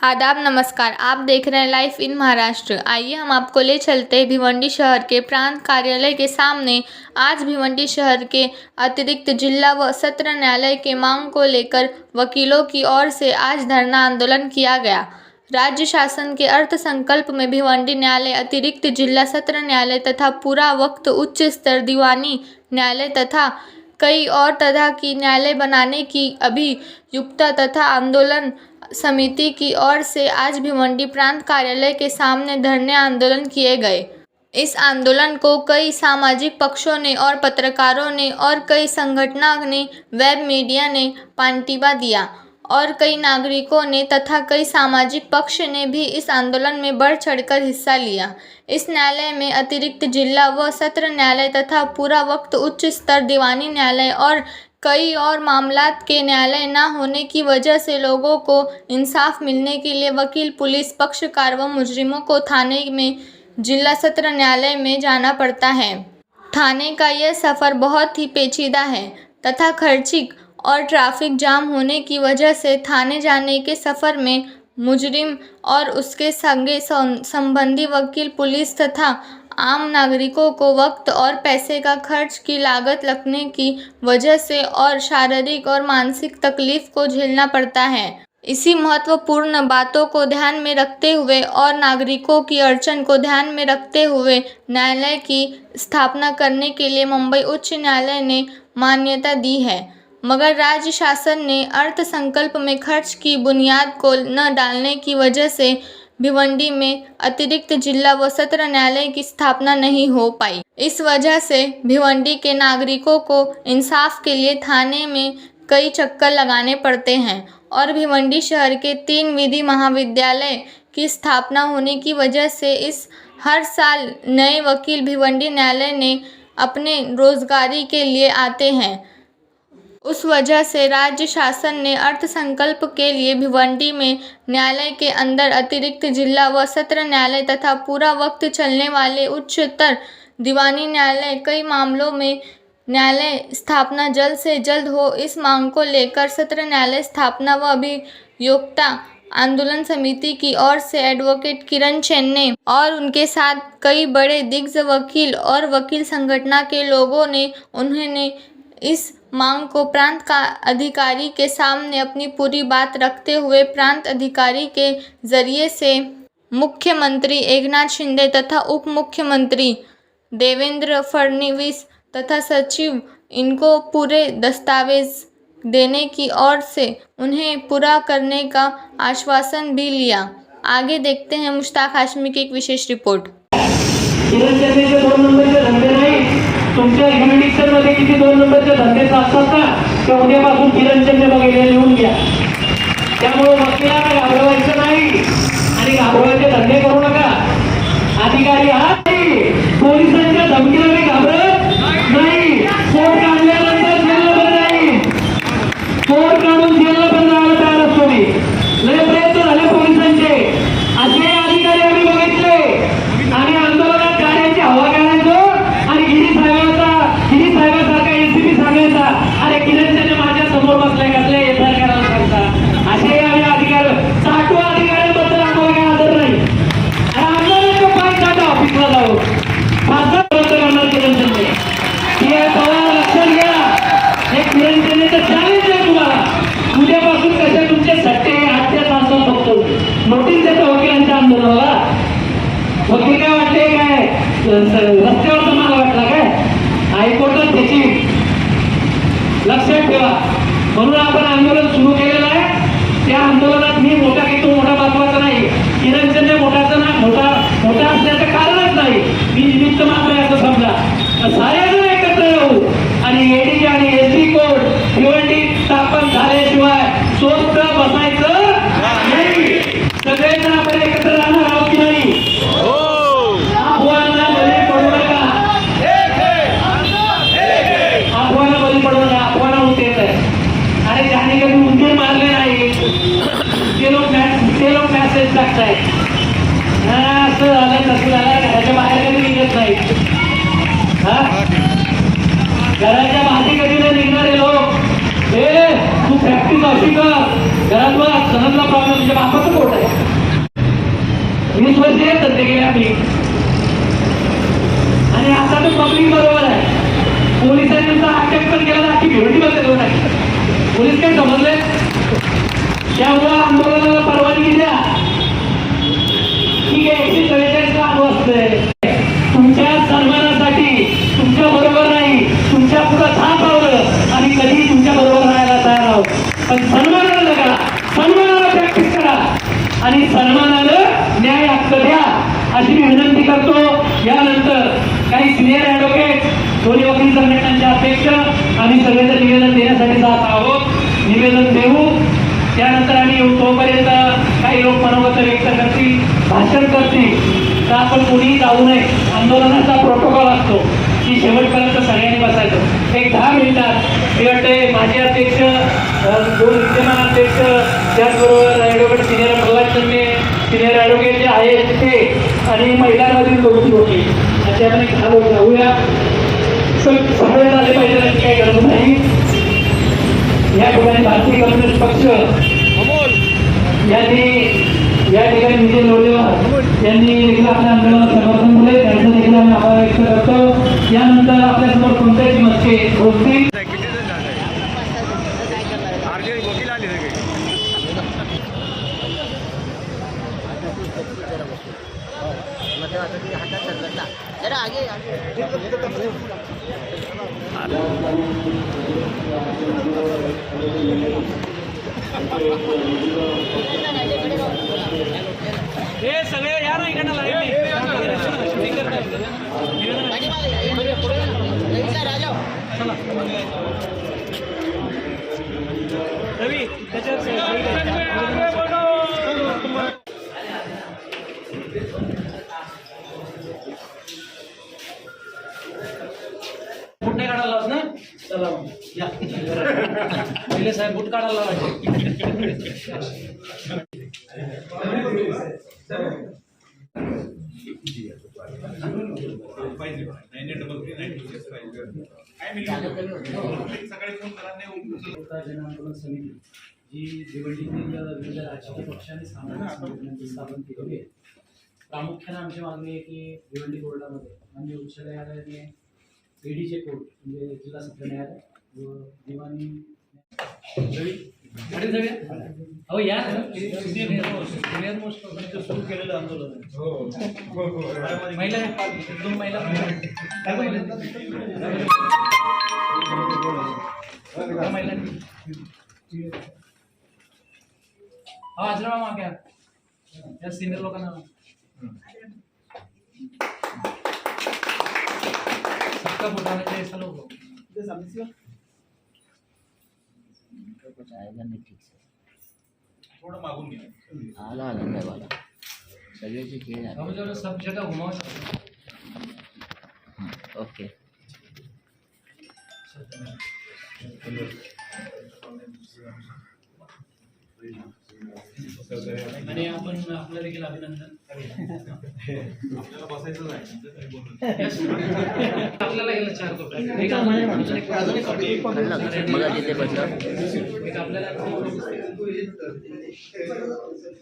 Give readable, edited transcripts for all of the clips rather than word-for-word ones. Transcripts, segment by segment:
आदाब नमस्कार, आप देख रहे हैं लाइव इन महाराष्ट्र। आइए हम आपको ले चलते हैं भिवंडी शहर के प्रांत कार्यालय के सामने। आज भिवंडी शहर के अतिरिक्त जिला व सत्र न्यायालय के मांग को लेकर वकीलों की ओर से आज धरना आंदोलन किया गया। राज्य शासन के अर्थ संकल्प में भिवंडी न्यायालय, अतिरिक्त जिला सत्र न्यायालय तथा पूरा वक्त उच्च स्तर दीवानी न्यायालय तथा कई और तरह की न्यायालय बनाने की अभियुक्ता तथा आंदोलन समिति की ओर से आज भिवंडी प्रांत कार्यालय के सामने धरने आंदोलन किए गए। इस आंदोलन को कई सामाजिक पक्षों ने और पत्रकारों ने और कई संगठनों ने, वेब मीडिया ने पांटिबा दिया और कई नागरिकों ने तथा कई सामाजिक पक्ष ने भी इस आंदोलन में बढ़ चढ़कर हिस्सा लिया। इस न्यायालय में अतिरिक्त जिला व सत्र न्यायालय तथा पूरा वक्त उच्च स्तर दीवानी न्यायालय और कई और मामलात के न्यायालय न होने की वजह से लोगों को इंसाफ मिलने के लिए वकील, पुलिस, पक्षकार व मुजरिमों को थाने में, जिला सत्र न्यायालय में जाना पड़ता है। थाने का यह सफ़र बहुत ही पेचीदा है तथा खर्चिक और ट्रैफिक जाम होने की वजह से थाने जाने के सफ़र में मुजरिम और उसके संगे संबंधी वकील, पुलिस तथा आम नागरिकों को वक्त और पैसे का खर्च की लागत लगने की वजह से और शारीरिक और मानसिक तकलीफ को झेलना पड़ता है। इसी महत्वपूर्ण बातों को ध्यान में रखते हुए और नागरिकों की अड़चन को ध्यान में रखते हुए न्यायालय की स्थापना करने के लिए मुंबई उच्च न्यायालय ने मान्यता दी है, मगर राज्य शासन ने अर्थ संकल्प में खर्च की बुनियाद को न डालने की वजह से भिवंडी में अतिरिक्त जिला व सत्र न्यायालय की स्थापना नहीं हो पाई। इस वजह से भिवंडी के नागरिकों को इंसाफ के लिए थाने में कई चक्कर लगाने पड़ते हैं और भिवंडी शहर के 3 विधि महाविद्यालय की स्थापना होने की वजह से इस हर साल नए वकील भिवंडी न्यायालय ने अपने रोजगारी के लिए आते हैं। उस वजह से राज्य शासन ने अर्थ संकल्प के लिए भिवंडी में न्यायालय के अंदर अतिरिक्त जिला व सत्र न्यायालय तथा पूरा वक्त चलने वाले उच्चतर दीवानी न्यायालय कई मामलों में न्यायालय स्थापना जल्द से जल्द हो, इस मांग को लेकर सत्र न्यायालय स्थापना व अभियोक्ता आंदोलन समिति की ओर से एडवोकेट किरण चेन्ने और उनके साथ कई बड़े दिग्गज वकील और वकील संगठन के लोगों ने उन्होंने इस मांग को प्रांत का अधिकारी के सामने अपनी पूरी बात रखते हुए प्रांत अधिकारी के जरिए से मुख्यमंत्री एकनाथ शिंदे तथा उप मुख्यमंत्री देवेंद्र फडणवीस तथा सचिव इनको पूरे दस्तावेज देने की ओर से उन्हें पूरा करने का आश्वासन भी लिया। आगे देखते हैं मुश्ताक हाशमी की एक विशेष रिपोर्ट। तुमच्या युनिडिक्शन मध्ये किती 2 नंबरचे धंदे असतात ना, ते उद्यापासून किरणचंद्र बघायला लिहून घ्या। त्यामुळे वकिलांना घाबरवायचं नाही आणि घाबरवायचे धंदे करू नका। अधिकारी आहात, पोलिसांच्या धमकीला मी घाबरत नाही। कोर्ट काढल्यानंतर जेलला पण नाही, कोर्ट काढून जेलला पण जायला तयार असतो मी। लय प्रयत्न झाले पोलिसांचे, असे अधिकारी आम्ही बघितले आणि आंदोलनात गाड्यांची हवा काढायचो आणि गिरी साहेबांसारखा एसीपी सांगायचा, अरे किरणचंद्र माझ्या समोर बसलाय, कसल्या एफआयआर करायला सांगता। असे आम्ही अधिकारी, 60 अधिकाऱ्यांबद्दल आम्हाला काही आदर नाही आणि आंदोलनाचा पाय काढा ऑफिसला जाऊ फारसा प्रयत्न करणार किरणचंद्र। हे पवार लक्षात घ्या, हे किरणचंद्रचं चॅलेंज आहे तुम्हाला। उद्यापासून कशा तुमचे सट्टे 8 ते 5 तास बघतो, नोटीस देतो वकिलांच्या आंदोलनाला। वकील काय वाटते, काय रस्त्यावरचा माल वाटला काय? हायकोर्टात त्याची लक्षात ठेवा। म्हणून आपण आंदोलन सुरू केलेलं आहे। त्या आंदोलनात मी मोठा की तो मोठा महत्वाचा नाही, किरणचंद्र मोठा असण्याचं कारणच नाही, मी निमित्त मात्र असं समजा। सारेजण एकत्र येऊ आणि एडीजी आणि एसडी कोर्ट भिवंडी स्थापन झाल्याशिवाय स्वस्त बसायचं नाही। सगळेजण आपण एकत्र राहणार आहोत की नाही? अफवांना बळी पडू नका, अफवांना बळी पडू नका। अफवांना होते अरे ज्याने कधी उंदीर मारले नाही ते लोक मॅसेज टाकतायत, असं झालं तसं झालं, घराच्या बाहेर कधी निघत नाही। घराच्या बाहेर कधी नाही निघणारे लोक, हे तू प्रॅक्टिस अशी कर, घरात बघ सनदला प्रॉब्लेम, तुझ्या बापाचं पोट आहे, मी. आणि आता तर पब्लिक बरोबर आहे. पोलिसांनी अटक पण केला की भिवंडी बदल नाही. पोलीस काय समजले त्यामुळं आंदोलनाला परवानगी द्या. ठीक आहे 144 लागू असते. तुमच्या सन्मानासाठी तुमच्या बरोबर नाही, तुमच्या पुढं थांब आवडलं आणि कधी तुमच्या बरोबर राहायला तयार आहोत. पण सन्मानाला करा, सन्मानाला प्रॅक्टिस करा आणि सन्मानाला न्याय हक्क द्या अशी मी विनंती करतो. यानंतर काही सिनियर ॲडव्होकेट दोन्ही वकील संघटनांचे अध्यक्ष आम्ही सगळेजण निवेदन देण्यासाठी जात आहोत. निवेदन देऊ त्यानंतर आम्ही येऊ. तोपर्यंत काही लोक मनोगत व्यक्त करतील, भाषण करतील. तर आपण कोणीही जाऊ नये. आंदोलनाचा प्रोटोकॉल असतो की शेवटपर्यंत सगळ्यांनी बसायचं. एक 10 मिनिटात मी वाटते माझे अध्यक्ष, 2 विद्यमान अध्यक्ष, त्याचबरोबर ॲडव्होकेट सिनियर प्रल्हाद चंदे, सिनियर ॲडव्होकेट जे आहेत ते आणि महिलांमधील दोघी होते असे आपण एक 10 लोक जाऊया. सगळे झाले पाहिजे अशी काही गरज नाही. या ठिकाणी भारतीय कम्युनिस्ट पक्ष यांनी या ठिकाणी विजय लोढेवार यांनी देखील आपल्या आंदोलनाला समर्थन दिले. त्यांचं देखील आम्ही आभार व्यक्त करतो. यानंतर आपल्यासमोर कोणत्याची मस्के बोलतील. जरा आगे हे सगळे या ना इकडनं रवी बूट नाही काढायला लावत ना. चला या पहिले साहेब बूट काढायला जनआंदोलन समिती जी भिवंडीतील विविध राजकीय पक्षांनी स्थापन केलेली आहे. प्रामुख्याने आमची मागणी आहे की भिवंडी कोर्टामध्ये म्हणजे उच्च न्यायालयाने ईडीचे कोर्ट म्हणजे जिल्हा सत्र न्यायालय व दिवाणी अहो या सुरू केलेलं आंदोलन महिला 2 महिला आजरा मागे या सिनियर लोकांना सबका बुलाने के ऐसा लोग कुछ आएगा नहीं ठीक से. थोडं मागून घ्या. आला नहीं वाला सगळे से खेल हम जो सब जगह घुमाओ सकते. ओके आणि आपण आपलं देखील अभिनंदन आपल्याला बसायचं आहे. आपल्याला गेलं 4 मग तिथे बसलं.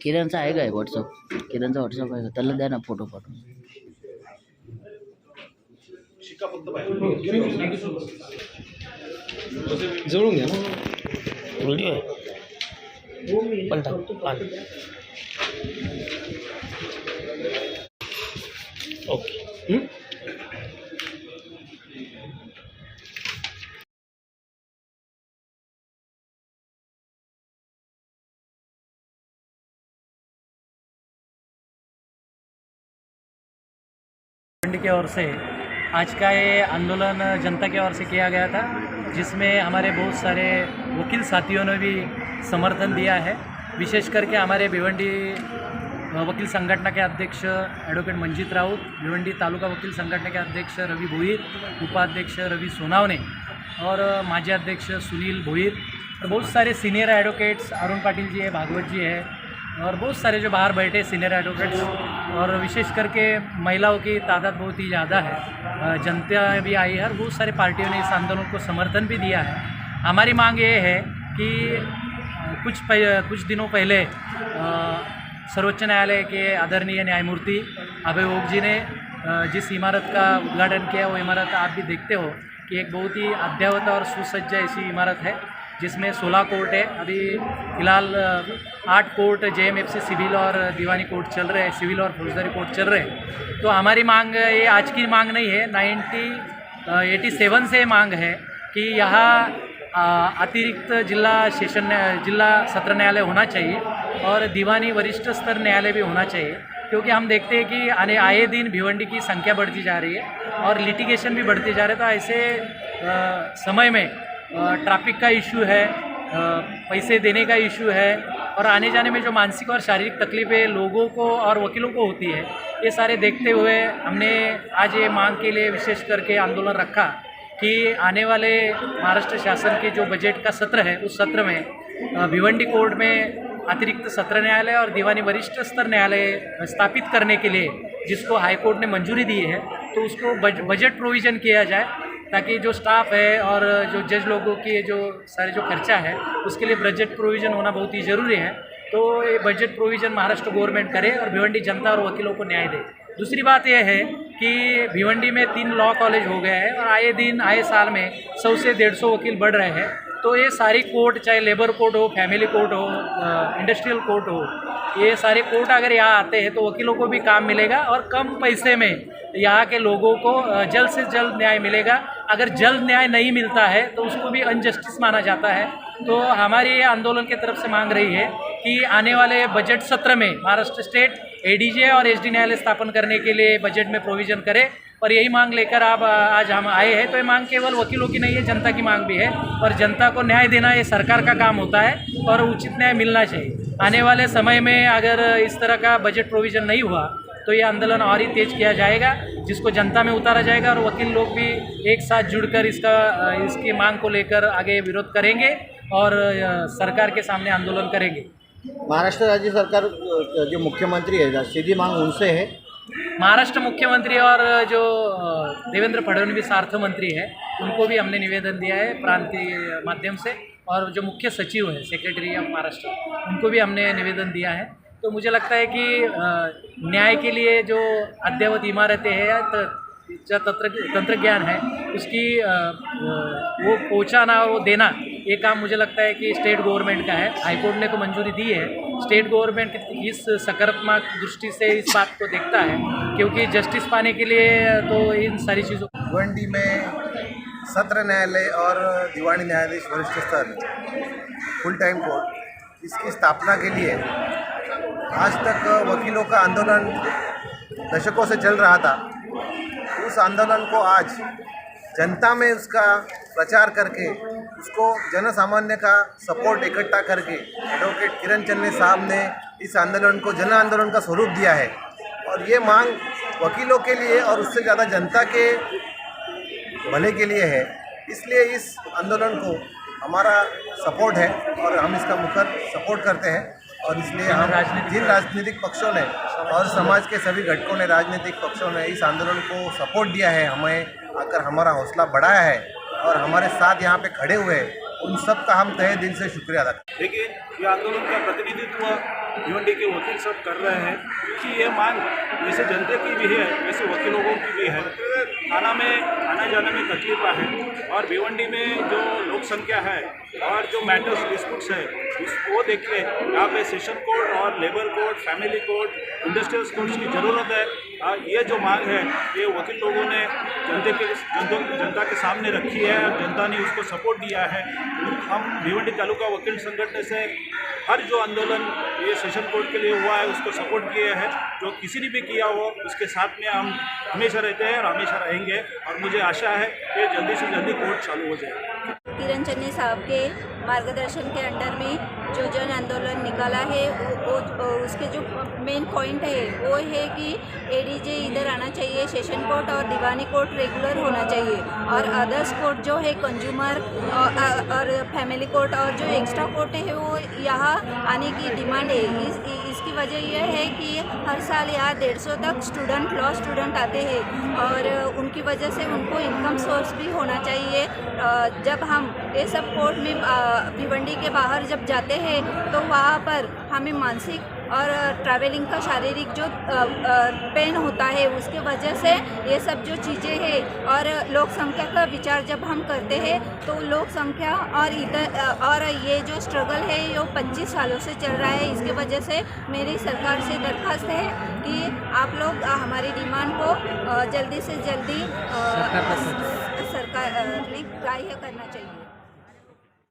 किरणचा आहे काय व्हॉट्सअप? किरणचा व्हॉट्सअप आहे का? त्याला द्या ना फोटो पाठवून. जवळून घ्या. व्हिडिओ आहे पलटा पान. ओके. भिवंडी की ओर से आज का ये आंदोलन जनता की ओर से किया गया था, जिसमें हमारे बहुत सारे वकील साथियों ने भी समर्थन दिया है। विशेष करके हमारे भिवंडी वकील संगठन के अध्यक्ष एडवोकेट मंजित राउत, भिवंडी तालुका वकील संगठन के अध्यक्ष रवि भोईर, उपाध्यक्ष रवि सोनावने और माजी अध्यक्ष सुनील भोईर और बहुत सारे सीनियर एडवोकेट्स अरुण पाटिल जी है, भागवत जी है और बहुत सारे जो बाहर बैठे सीनियर एडवोकेट्स और विशेष करके महिलाओं की तादाद बहुत ही ज़्यादा है। जनता भी आई है और बहुत सारी पार्टियों ने इस आंदोलन को समर्थन भी दिया है। हमारी मांग ये है कि कुछ दिनों पहले सर्वोच्च न्यायालय के आदरणीय न्यायमूर्ति अभय ओक जी ने जिस इमारत का उद्घाटन किया, वो इमारत आप भी देखते हो कि एक बहुत ही अद्ययावत और सुसज्ज ऐसी इमारत है जिसमें 16 कोर्ट है। अभी फ़िलहाल 8 कोर्ट JMFC सिविल और दीवानी कोर्ट चल रहे हैं, सिविल और फौजदारी कोर्ट चल रहे हैं। तो हमारी मांग, ये आज की मांग नहीं है, 1987 से मांग है कि यहाँ अतिरिक्त जिला सत्र न्यायालय होना चाहिए और दीवानी वरिष्ठ स्तर न्यायालय भी होना चाहिए, क्योंकि हम देखते हैं कि आए दिन भिवंडी की संख्या बढ़ती जा रही है और लिटिगेशन भी बढ़ते जा रहे हैं। तो ऐसे समय में ट्रैफिक का इशू है, पैसे देने का इशू है और आने जाने में जो मानसिक और शारीरिक तकलीफ़ें लोगों को और वकीलों को होती है, ये सारे देखते हुए हमने आज ये मांग के लिए विशेष करके आंदोलन रखा कि आने वाले महाराष्ट्र शासन के जो बजट का सत्र है, उस सत्र में भिवंडी कोर्ट में अतिरिक्त सत्र न्यायालय और दीवानी वरिष्ठ स्तर न्यायालय स्थापित करने के लिए जिसको हाई कोर्ट ने मंजूरी दी है, तो उसको बजट प्रोविज़न किया जाए, ताकि जो स्टाफ है और जो जज लोगों की जो सारे जो खर्चा है उसके लिए बजट प्रोविज़न होना बहुत ही ज़रूरी है। तो ये बजट प्रोविज़न महाराष्ट्र गवर्नमेंट करे और भिवंडी जनता और वकीलों को न्याय दे। दूसरी बात यह है कि भिवंडी में 3 लॉ कॉलेज हो गए हैं और आए दिन आए साल में 100 से 150 वकील बढ़ रहे हैं। तो ये सारी कोर्ट, चाहे लेबर कोर्ट हो, फैमिली कोर्ट हो, इंडस्ट्रियल कोर्ट हो, ये सारे कोर्ट अगर यहाँ आते हैं तो वकीलों को भी काम मिलेगा और कम पैसे में यहाँ के लोगों को जल्द से जल्द न्याय मिलेगा। अगर जल्द न्याय नहीं मिलता है तो उसको भी अनजस्टिस माना जाता है। तो हमारी ये आंदोलन की तरफ से मांग रही है कि आने वाले बजट सत्र में महाराष्ट्र स्टेट ADJ और SD न्यायालय स्थापन करने के लिए बजट में प्रोविज़न करे। और यही मांग लेकर आप आज हम आए हैं। तो ये मांग केवल वकीलों की नहीं है, जनता की मांग भी है और जनता को न्याय देना ये सरकार का काम होता है और उचित न्याय मिलना चाहिए। आने वाले समय में अगर इस तरह का बजट प्रोविज़न नहीं हुआ तो ये आंदोलन और ही तेज किया जाएगा, जिसको जनता में उतारा जाएगा और वकील लोग भी एक साथ जुड़कर इसकी मांग को लेकर आगे विरोध करेंगे और सरकार के सामने आंदोलन करेंगे। महाराष्ट्र राज्य सरकार जो मुख्यमंत्री है, सीधी मांग उनसे है। महाराष्ट्र मुख्यमंत्री और जो देवेंद्र फडणवीस अर्थ मंत्री है, उनको भी हमने निवेदन दिया है प्रांत के माध्यम से, और जो मुख्य सचिव है सेक्रेटरी ऑफ महाराष्ट्र, उनको भी हमने निवेदन दिया है। तो मुझे लगता है कि न्याय के लिए जो अद्ययावत इमारतें हैं या तंत्रज्ञान है, उसकी वो पहुंचाना और वो देना, ये काम मुझे लगता है कि स्टेट गवर्नमेंट का है। हाईकोर्ट ने तो मंजूरी दी है। स्टेट गवर्नमेंट इस सकारात्मक दृष्टि से इस बात को देखता है, क्योंकि जस्टिस पाने के लिए तो इन सारी चीज़ों। भिवंडी में सत्र न्यायालय और दीवानी न्यायाधीश वरिष्ठ स्तर फुल टाइम कोर्ट, इसकी स्थापना के लिए आज तक वकीलों का आंदोलन दशकों से चल रहा था। उस आंदोलन को आज जनता में उसका प्रचार करके, उसको जन सामान्य का सपोर्ट इकट्ठा करके एडवोकेट किरण चन्ने साहब ने इस आंदोलन को जन आंदोलन का स्वरूप दिया है। और ये मांग वकीलों के लिए और उससे ज़्यादा जनता के भले के लिए है। इसलिए इस आंदोलन को हमारा सपोर्ट है और हम इसका मुखर सपोर्ट करते हैं। और इसलिए हम जिन राजनीतिक पक्षों ने और समाज के सभी घटकों ने, राजनीतिक पक्षों ने इस आंदोलन को सपोर्ट दिया है, हमें आकर हमारा हौसला बढ़ाया है और हमारे साथ यहाँ पे खड़े हुए हैं, उन सब का हम तहे दिल से शुक्रिया अदा करते हैं। देखिए, ये आंदोलन का प्रतिनिधित्व भिवंडी के वकील सब कर रहे हैं, क्योंकि ये मांग जैसे जनता की भी है वैसे वकीलों की भी है। थाना में आने जाने में तकलीफ है और भिवंडी में जो लोक संख्या है और जो मैटर्स डिस्प्यूट्स है वो देखिए, यहाँ पे सेशन कोर्ट और labour court, family court, industrial courts की ज़रूरत है। ये जो मांग है ये वकील लोगों ने जनता के सामने रखी है और जनता ने उसको सपोर्ट दिया है। हम भिवंडी तालुका वकील संगठन से हर जो आंदोलन ये सेशन कोर्ट के लिए हुआ है उसको सपोर्ट किए हैं। जो किसी ने भी किया हो उसके साथ में हम हमेशा रहते हैं और हमेशा रहेंगे। और मुझे आशा है कि जल्दी से जल्दी कोर्ट चालू हो जाए। किरण चन्नी साहब के मार्गदर्शन के अंडर में जो जन आंदोलन निकाला है उसके जो मेन पॉइंट है वो है कि ADJ इधर आना चाहिए, सेशन कोर्ट और दीवानी कोर्ट रेगुलर होना चाहिए और अदर्स कोर्ट जो है कंज्यूमर और फैमिली कोर्ट और जो एक्स्ट्रा कोर्ट है वो यहाँ आने की डिमांड है। इसकी वजह यह है कि हर साल यहाँ 150 तक लॉ स्टूडेंट आते हैं और उनकी वजह से उनको इनकम सोर्स भी होना चाहिए। जब हम ये सब कोर्ट में भिवंडी के बाहर जब जाते हैं तो वहाँ पर हमें मानसिक और ट्रैवलिंग का शारीरिक जो पेन होता है उसके वजह से ये सब जो चीज़ें हैं और लोक संख्या का विचार जब हम करते हैं तो लोक संख्या और ये जो स्ट्रगल है ये 25 सालों से चल रहा है। इसके वजह से मेरी सरकार से दरख्वास्त है कि आप लोग हमारी डिमांड को जल्दी से जल्दी सरकार ने ग्राह्य करना चाहिए।